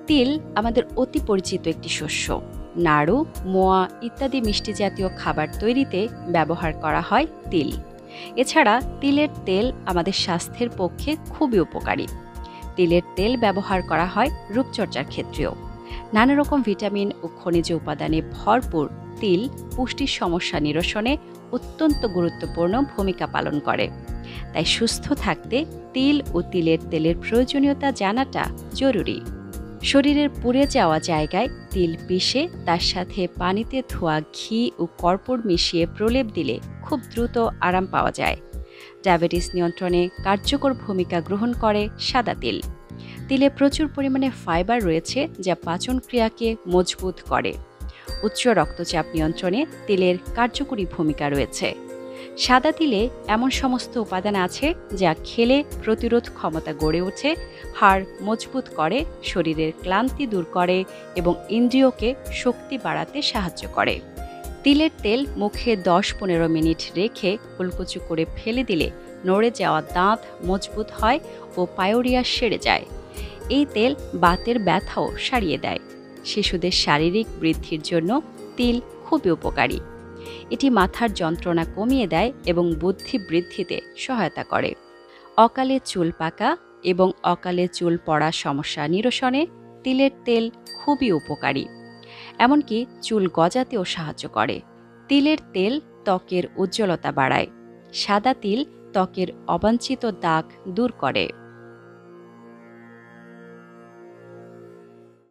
তিল আমাদের অতি পরিচিত একটি শস্য। নাড়ু, মোয়া ইত্যাদি মিষ্টি জাতীয় খাবার তৈরিতে ব্যবহার করা হয় তিল। এছাড়া তিলের তেল আমাদের স্বাস্থ্যের পক্ষে খুবই উপকারী। তিলের তেল ব্যবহার করা হয় রূপচর্চার ক্ষেত্রেও। নানা রকম ভিটামিন ও খনিজ উপাদানে ভরপুর তিল পুষ্টির সমস্যা নিরসনে অত্যন্ত গুরুত্বপূর্ণ ভূমিকা পালন করে। তাই সুস্থ থাকতে তিল ও তিলের তেলের প্রয়োজনীয়তা জানাটা জরুরি। শরীরের পুড়ে যাওয়া জায়গায় তিল পিষে তার সাথে পানিতে ধোয়া ঘি ও কর্পূর মিশিয়ে প্রলেপ দিলে খুব দ্রুত আরাম পাওয়া যায়। ডায়াবেটিস নিয়ন্ত্রণে কার্যকর ভূমিকা গ্রহণ করে সাদা তিল। তিলে প্রচুর পরিমাণে ফাইবার রয়েছে যা পাচন ক্রিয়াকে মজবুত করে। উচ্চ রক্তচাপ নিয়ন্ত্রণে তিলের কার্যকরী ভূমিকা রয়েছে। সাদা তিলে এমন সমস্ত উপাদান আছে যা খেলে প্রতিরোধ ক্ষমতা গড়ে ওঠে, হাড় মজবুত করে, শরীরের ক্লান্তি দূর করে এবং ইন্দ্রিয়কে শক্তি বাড়াতে সাহায্য করে। তিলের তেল মুখে 10-15 মিনিট রেখে কুলকুচু করে ফেলে দিলে নড়ে যাওয়া দাঁত মজবুত হয় ও পায়োরিয়া সেরে যায়। এই তেল বাতের ব্যথাও সারিয়ে দেয়। শিশুদের শারীরিক বৃদ্ধির জন্য তিল খুবই উপকারী। এটি মাথার যন্ত্রণা কমিয়ে দেয় এবং বুদ্ধি বৃদ্ধিতে সহায়তা করে। অকালে চুল পাকা এবং অকালে চুল পড়া সমস্যা নিরসনে তিলের তেল খুবই উপকারী। এমনকি চুল গজাতেও সাহায্য করে। তিলের তেল ত্বকের উজ্জ্বলতা বাড়ায়। সাদা তিল ত্বকের অবাঞ্ছিত দাগ দূর করে।